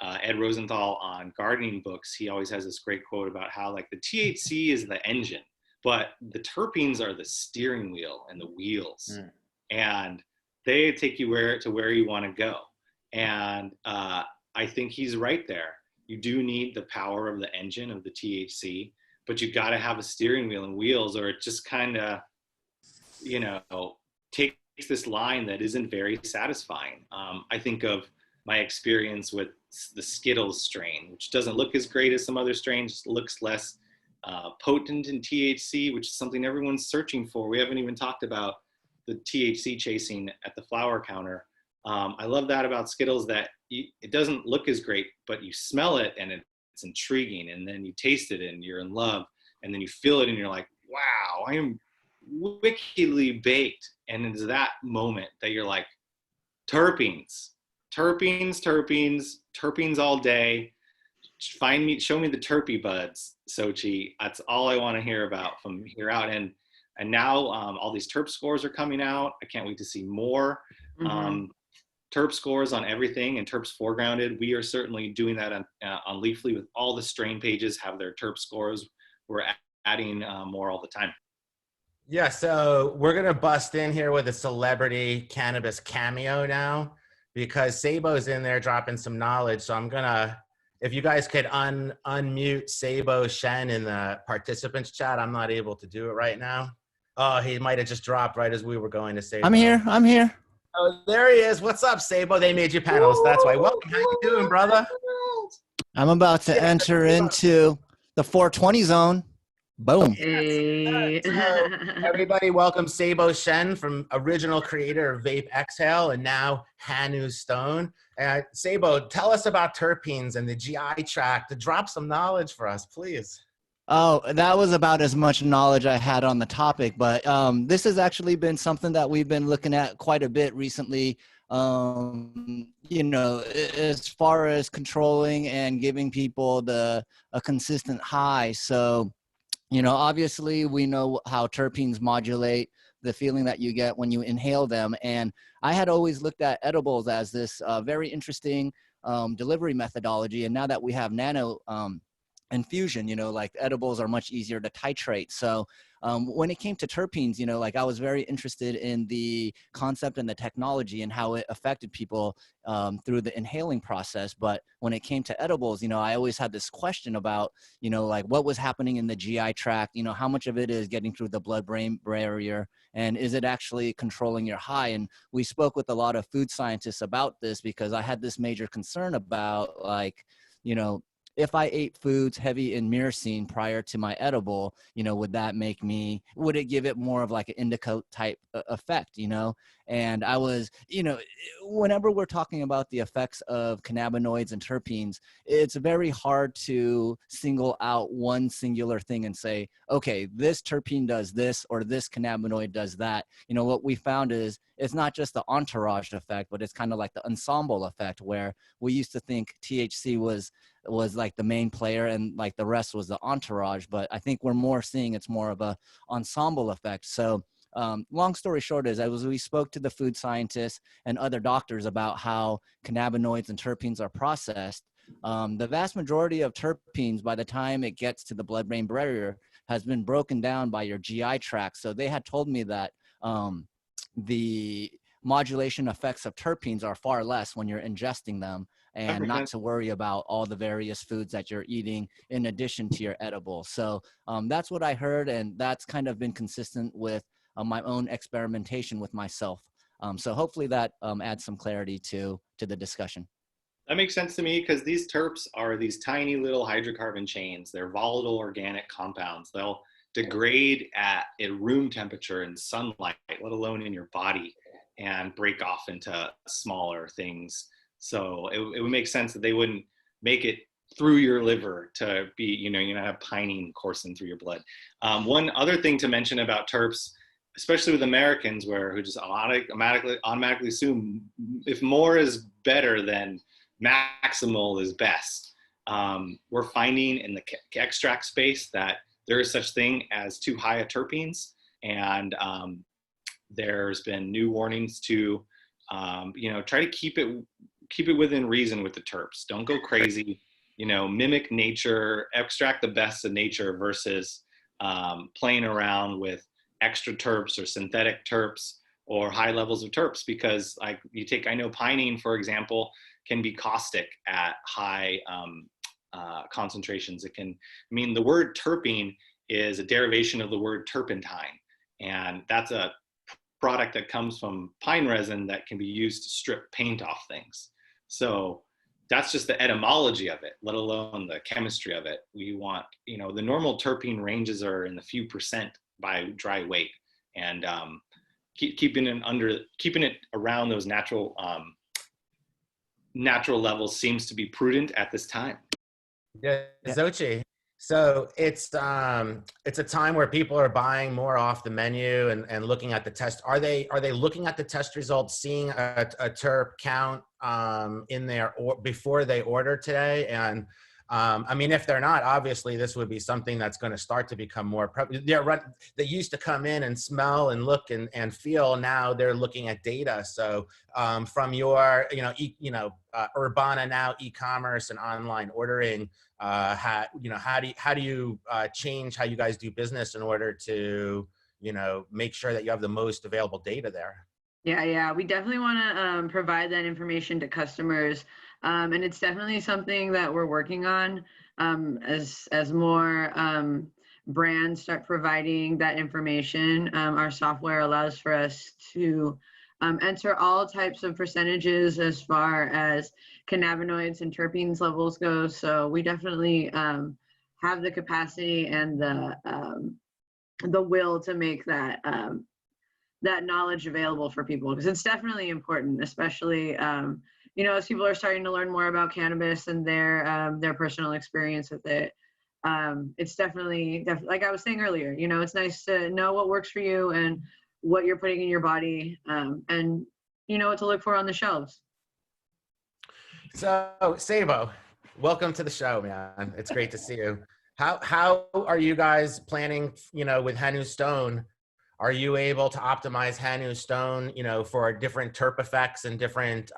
Ed Rosenthal on gardening books, he always has this great quote about how like the THC is the engine, but the terpenes are the steering wheel and the wheels, and they take you to where you want to go. And I think he's right there. You do need the power of the engine of the THC, but you got to have a steering wheel and wheels, or it just kind of, takes this line that isn't very satisfying. I think of my experience with the Skittles strain, which doesn't look as great as some other strains, just looks less potent in THC, which is something everyone's searching for. We haven't even talked about the THC chasing at the flower counter. I love that about Skittles, that it doesn't look as great, but you smell it and it's intriguing, and then you taste it and you're in love, and then you feel it and you're like, wow, I am wickedly baked. And it's that moment that you're like, terpenes all day. Show me the terpy buds, Xochi. That's all I want to hear about from here out. And now all these terp scores are coming out. I can't wait to see more. Terp scores on everything, and terps foregrounded. We are certainly doing that on Leafly with all the strain pages have their terp scores. We're adding more all the time. Yeah, so we're going to bust in here with a celebrity cannabis cameo now, because Sabo's in there dropping some knowledge. So I'm going to, if you guys could unmute Sabo Shen in the participants chat. I'm not able to do it right now. Oh, he might have just dropped right as we were going to Sabo. I'm here. Oh, there he is. What's up, Sabo? They made you panelist. That's why. Welcome. How you doing, brother? I'm about to enter into the 420 zone. Boom. Hey. So, everybody, welcome Sabo Shen, from original creator of Vape Exhale and now Hanu Stone. Sabo, tell us about terpenes and the GI tract. Drop some knowledge for us, please. Oh, that was about as much knowledge I had on the topic, but this has actually been something that we've been looking at quite a bit recently. As far as controlling and giving people a consistent high. So, obviously we know how terpenes modulate the feeling that you get when you inhale them. And I had always looked at edibles as this very interesting delivery methodology. And now that we have nano infusion, like edibles are much easier to titrate. So when it came to terpenes, like I was very interested in the concept and the technology and how it affected people through the inhaling process. But when it came to edibles, I always had this question about, like what was happening in the GI tract, how much of it is getting through the blood-brain barrier, and is it actually controlling your high? And we spoke with a lot of food scientists about this, because I had this major concern about, like, if I ate foods heavy in myrcene prior to my edible, would it give it more of like an indica type effect, And I was, whenever we're talking about the effects of cannabinoids and terpenes, it's very hard to single out one singular thing and say, okay, this terpene does this or this cannabinoid does that. What we found is it's not just the entourage effect, but it's kind of like the ensemble effect, where we used to think THC was like the main player and like the rest was the entourage. But I think we're more seeing it's more of a ensemble effect. So long story short is, as we spoke to the food scientists and other doctors about how cannabinoids and terpenes are processed, the vast majority of terpenes, by the time it gets to the blood-brain barrier, has been broken down by your GI tract. So they had told me that the modulation effects of terpenes are far less when you're ingesting them, and not to worry about all the various foods that you're eating in addition to your edible. So that's what I heard, and that's kind of been consistent with my own experimentation with myself. So hopefully that adds some clarity to the discussion. That makes sense to me, because these terps are these tiny little hydrocarbon chains. They're volatile organic compounds. They'll degrade at room temperature in sunlight, let alone in your body, and break off into smaller things. So it would make sense that they wouldn't make it through your liver to be, you're not have pinene coursing through your blood. One other thing to mention about terps, especially with Americans, who just automatically assume if more is better, then maximal is best. We're finding in the extract space that there is such thing as too high of terpenes, and there's been new warnings to try to keep it within reason with the terps. Don't go crazy, mimic nature, extract the best of nature versus playing around with extra terps or synthetic terps or high levels of terps, because like I know pinene, for example, can be caustic at high concentrations. The word terpene is a derivation of the word turpentine, and that's a product that comes from pine resin that can be used to strip paint off things. So that's just the etymology of it, let alone the chemistry of it. We want, the normal terpene ranges are in the few percent by dry weight, and keeping it around those natural levels seems to be prudent at this time. Yeah, Xochi. So it's a time where people are buying more off the menu and looking at the test. Are they looking at the test results, seeing a terp count in there or before they order today? And if they're not, obviously this would be something that's going to start to become more they used to come in and smell and look and feel. Now they're looking at data. So from your Urbana now e-commerce and online ordering, how do you change how you guys do business in order to make sure that you have the most available data there? Yeah, we definitely want to provide that information to customers, and it's definitely something that we're working on as more brands start providing that information. Our software allows for us to enter all types of percentages as far as cannabinoids and terpenes levels go. So we definitely have the capacity and the will to make that that knowledge available for people, because it's definitely important, especially as people are starting to learn more about cannabis and their personal experience with it. It's definitely like I was saying earlier, it's nice to know what works for you and what you're putting in your body, and what to look for on the shelves. So Sabo, welcome to the show, man. It's great to see you. How are you guys planning, with Hanu Stone? Are you able to optimize Hanu Stone, for different terp effects and different,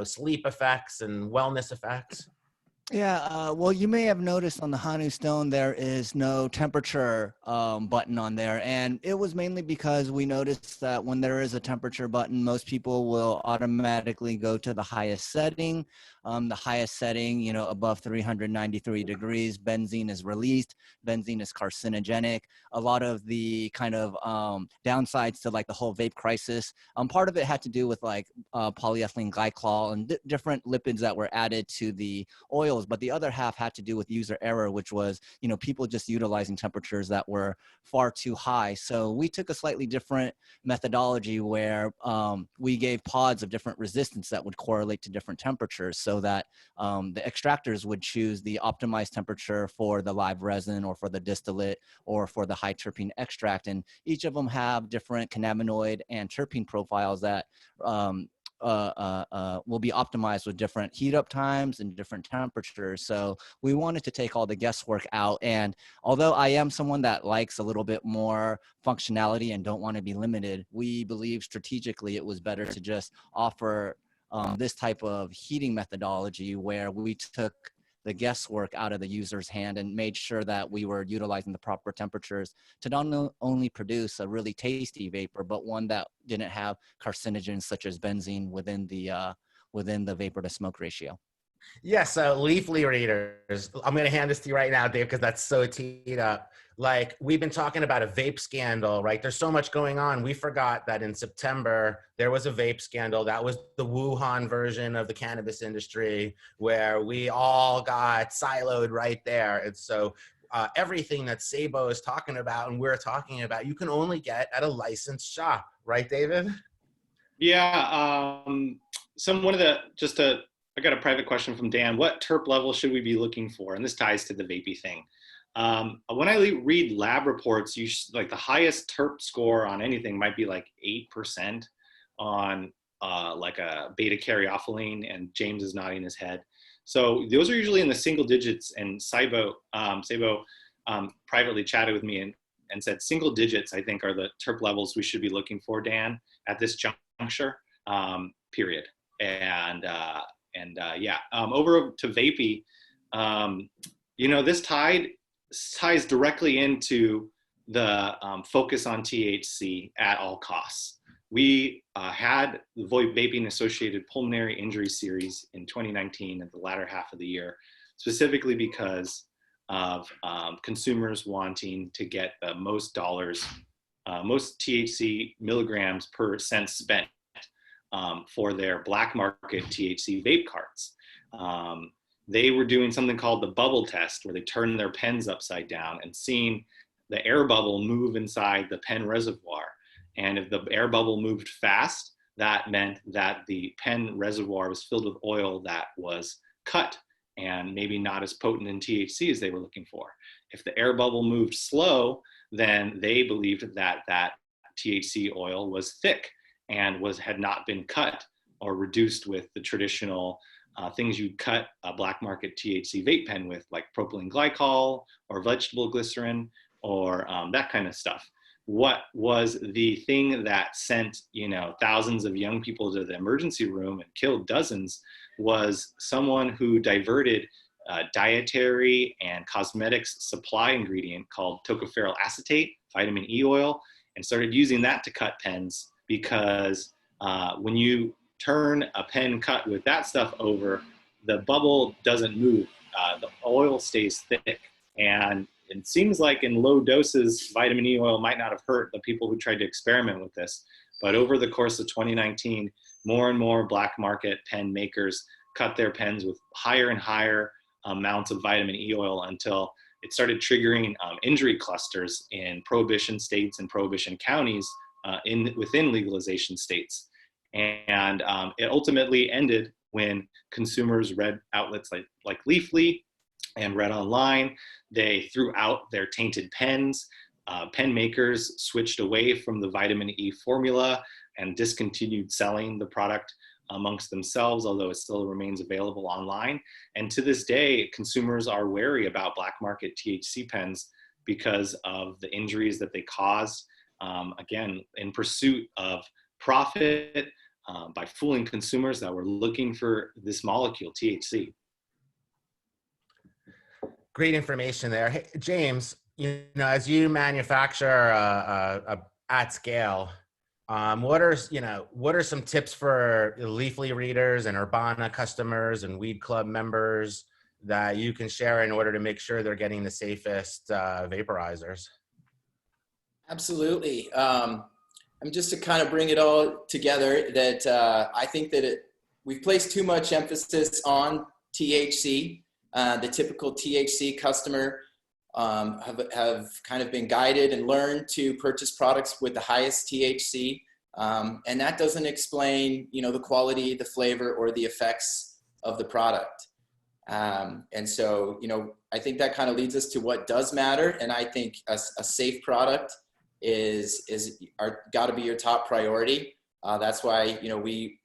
sleep effects and wellness effects? Yeah, well, you may have noticed on the Hanu Stone there is no temperature button on there, and it was mainly because we noticed that when there is a temperature button, most people will automatically go to the highest setting. The highest setting, you know, above 393 degrees, benzene is released. Benzene is carcinogenic. A lot of the kind of downsides to like the whole vape crisis, part of it had to do with like polyethylene glycol and different lipids that were added to the oils, but the other half had to do with user error, which was, you know, people just utilizing temperatures that were far too high. So we took a slightly different methodology where we gave pods of different resistance that would correlate to different temperatures, so that the extractors would choose the optimized temperature for the live resin or for the distillate or for the high terpene extract. And each of them have different cannabinoid and terpene profiles that will be optimized with different heat up times and different temperatures. So we wanted to take all the guesswork out. And although I am someone that likes a little bit more functionality and don't want to be limited, we believe strategically it was better to just offer this type of heating methodology where we took the guesswork out of the user's hand and made sure that we were utilizing the proper temperatures to not only produce a really tasty vapor, but one that didn't have carcinogens such as benzene within the vapor to smoke ratio. Yeah, so Leafly readers, I'm going to hand this to you right now, Dave, because that's so teed up. Like, we've been talking about a vape scandal, right? There's so much going on. We forgot that in September, there was a vape scandal. That was the Wuhan version of the cannabis industry where we all got siloed right there. And so everything that Sabo is talking about and we're talking about, you can only get at a licensed shop, right, David? Yeah. I got a private question from Dan. What terp level should we be looking for? And this ties to the vapey thing. When I read lab reports, like the highest terp score on anything might be like 8% on like a beta caryophyllene, and James is nodding his head. So those are usually in the single digits, and Sabo privately chatted with me and said single digits, I think, are the terp levels we should be looking for, Dan, at this juncture, period. Over to vapey, this ties directly into the focus on THC at all costs. We had the vaping associated pulmonary injury series in 2019 at the latter half of the year, specifically because of consumers wanting to get the most dollars, most THC milligrams per cent spent for their black market THC vape carts. They were doing something called the bubble test, where they turned their pens upside down and seeing the air bubble move inside the pen reservoir. And if the air bubble moved fast, that meant that the pen reservoir was filled with oil that was cut and maybe not as potent in THC as they were looking for. If the air bubble moved slow, then they believed that that THC oil was thick and had not been cut or reduced with the traditional things you'd cut a black market THC vape pen with, like propylene glycol or vegetable glycerin or that kind of stuff. What was the thing that sent thousands of young people to the emergency room and killed dozens was someone who diverted dietary and cosmetics supply ingredient called tocopherol acetate, vitamin E oil, and started using that to cut pens, because when you turn a pen cut with that stuff over, the bubble doesn't move. The oil stays thick. And it seems like in low doses, vitamin E oil might not have hurt the people who tried to experiment with this. But over the course of 2019, more and more black market pen makers cut their pens with higher and higher amounts of vitamin E oil until it started triggering injury clusters in prohibition states and prohibition counties within legalization states. And it ultimately ended when consumers read outlets like Leafly and read online. They threw out their tainted pens. Pen makers switched away from the vitamin E formula and discontinued selling the product amongst themselves, although it still remains available online. And to this day, consumers are wary about black market THC pens because of the injuries that they caused, again, in pursuit of profit, by fooling consumers that were looking for this molecule, THC. Great information there. Hey, James, you know, as you manufacture at scale, what are some tips for Leafly readers and Urbana customers and Weedclub members that you can share in order to make sure they're getting the safest vaporizers? Absolutely. Just to kind of bring it all together, that I think that we've placed too much emphasis on THC. The typical THC customer have kind of been guided and learned to purchase products with the highest THC. And that doesn't explain, the quality, the flavor, or the effects of the product. And so, I think that kind of leads us to what does matter. And I think a safe product is got to be your top priority. That's why, we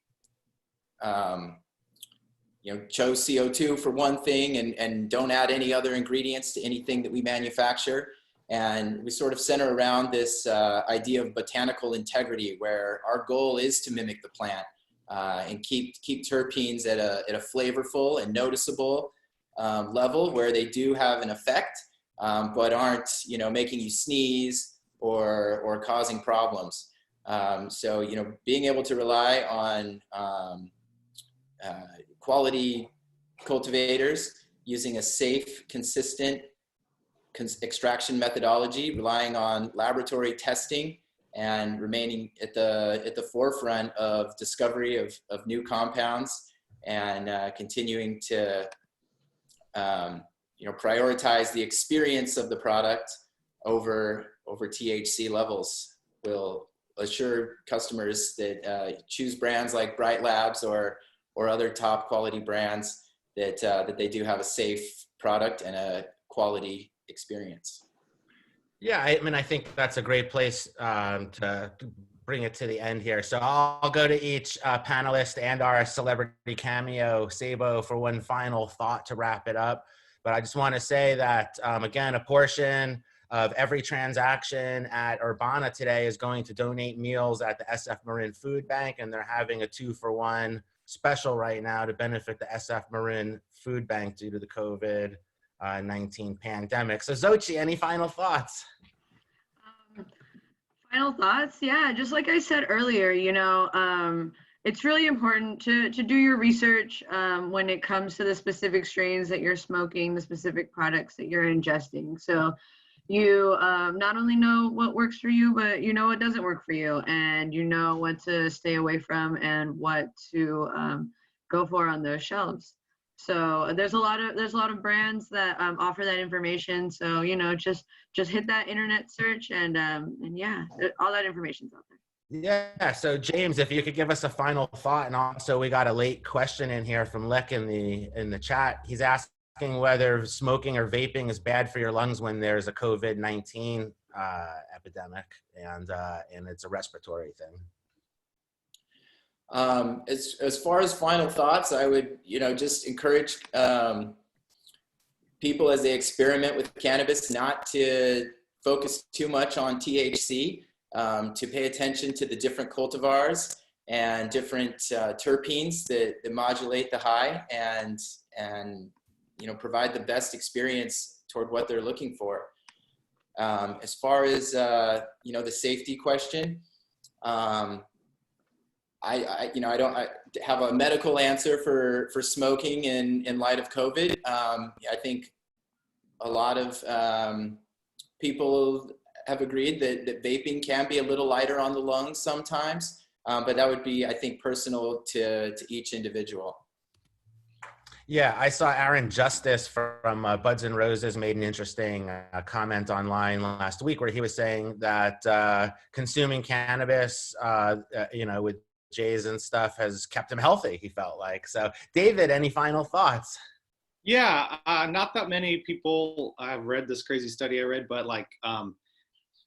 chose CO2 for one thing and don't add any other ingredients to anything that we manufacture. And we sort of center around this idea of botanical integrity, where our goal is to mimic the plant and keep terpenes at a flavorful and noticeable level where they do have an effect, but aren't, making you sneeze or causing problems. So, being able to rely on quality cultivators using a safe, consistent extraction methodology, relying on laboratory testing, and remaining at the forefront of discovery of new compounds, and continuing to prioritize the experience of the product over THC levels will assure customers that choose brands like Brite Labs or other top quality brands that they do have a safe product and a quality experience. Yeah, I think that's a great place to bring it to the end here. So I'll go to each panelist and our celebrity cameo, Sabo, for one final thought to wrap it up. But I just want to say that, again, a portion of every transaction at Urbana today is going to donate meals at the SF Marin Food Bank, and they're having a 2-for-1 special right now to benefit the SF Marin Food Bank due to the COVID-19 pandemic. So Xochi, any final thoughts? Final thoughts? Yeah, just like I said earlier, it's really important to do your research when it comes to the specific strains that you're smoking, the specific products that you're ingesting. So you not only know what works for you, but you know what doesn't work for you, and you know what to stay away from and what to go for on those shelves. So there's a lot of brands that offer that information. So just hit that internet search, and yeah, all that information's out there. Yeah. So James, if you could give us a final thought, and also we got a late question in here from Lick in the chat. He's asking whether smoking or vaping is bad for your lungs when there's a COVID-19 epidemic and it's a respiratory thing. As far as final thoughts, I would just encourage people as they experiment with cannabis not to focus too much on THC, to pay attention to the different cultivars and different terpenes that modulate the high, and provide the best experience toward what they're looking for. As far as the safety question, I don't have a medical answer for smoking in light of COVID. I think a lot of people have agreed that vaping can be a little lighter on the lungs sometimes, but that would be, I think, personal to each individual. Yeah, I saw Aaron Justice from Buds and Roses made an interesting comment online last week where he was saying that consuming cannabis, with J's and stuff has kept him healthy, he felt like. So David, any final thoughts? Yeah, not that many people have read this crazy study I read, but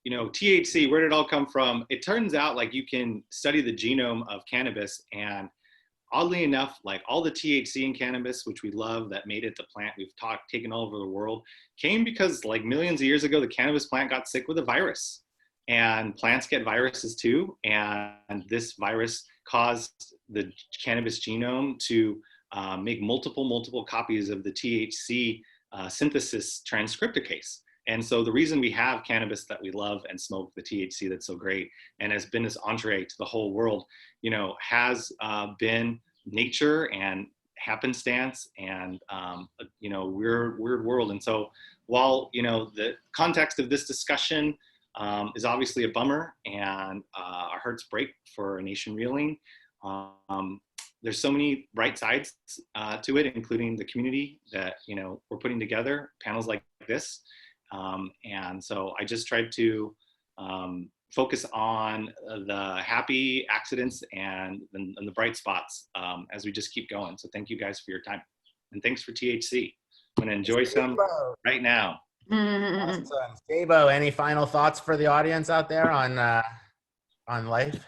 THC, where did it all come from? It turns out you can study the genome of cannabis, and oddly enough, all the THC in cannabis, which we love, that made it the plant we've taken all over the world, came because millions of years ago, the cannabis plant got sick with a virus, and plants get viruses too. And this virus caused the cannabis genome to make multiple copies of the THC synthesis transcriptase. And so the reason we have cannabis that we love and smoke, the THC that's so great, and has been this entree to the whole world, you know, has been nature and happenstance and, you know, weird world. And so while, you know, the context of this discussion is obviously a bummer and our hearts break for a nation reeling, there's so many bright sides to it, including the community that, you know, we're putting together, panels like this. And so I just tried to focus on the happy accidents and the bright spots as we just keep going. So thank you guys for your time. And thanks for THC. I'm gonna enjoy some right now. Awesome. Sabo, any final thoughts for the audience out there on life?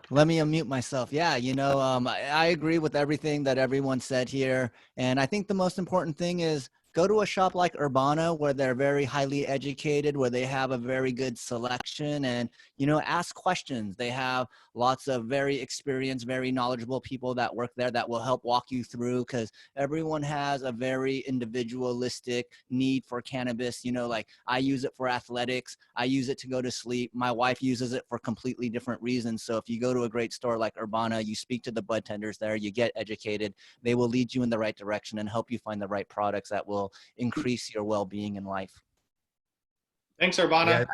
Let me unmute myself. Yeah, you know, I agree with everything that everyone said here. And I think the most important thing is go to a shop like Urbana where they're very highly educated, where they have a very good selection, and, you know, ask questions. They have lots of very experienced, very knowledgeable people that work there that will help walk you through, because everyone has a very individualistic need for cannabis. You know, like I use it for athletics. I use it to go to sleep. My wife uses it for completely different reasons. So if you go to a great store like Urbana, you speak to the bud tenders there, you get educated, they will lead you in the right direction and help you find the right products that will increase your well-being in life. Thanks, Urbana.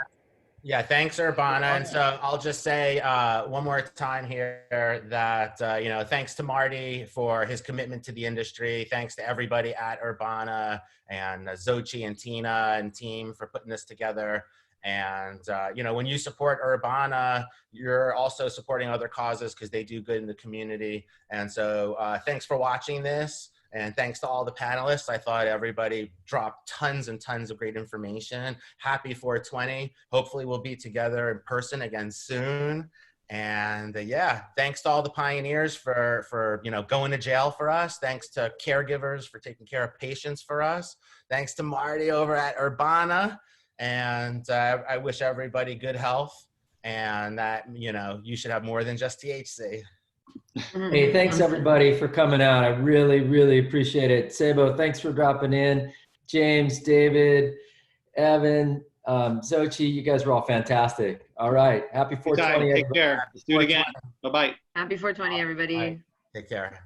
Yeah, thanks, Urbana. And so I'll just say one more time here that, you know, thanks to Marty for his commitment to the industry. Thanks to everybody at Urbana and Xochi and Tina and team for putting this together. And, you know, when you support Urbana, you're also supporting other causes because they do good in the community. And so thanks for watching this. And thanks to all the panelists. I thought everybody dropped tons and tons of great information. Happy 420. Hopefully we'll be together in person again soon. And yeah, thanks to all the pioneers for you know, going to jail for us. Thanks to caregivers for taking care of patients for us. Thanks to Marty over at Urbana. And I wish everybody good health and that, you know, you should have more than just THC. Hey, thanks everybody for coming out. I really, really appreciate it. Sabo, thanks for dropping in. James, David, Evan, Xochi, you guys were all fantastic. All right. Happy 420. Take care. Let's do it again. Bye-bye. Happy 420, everybody. Take care.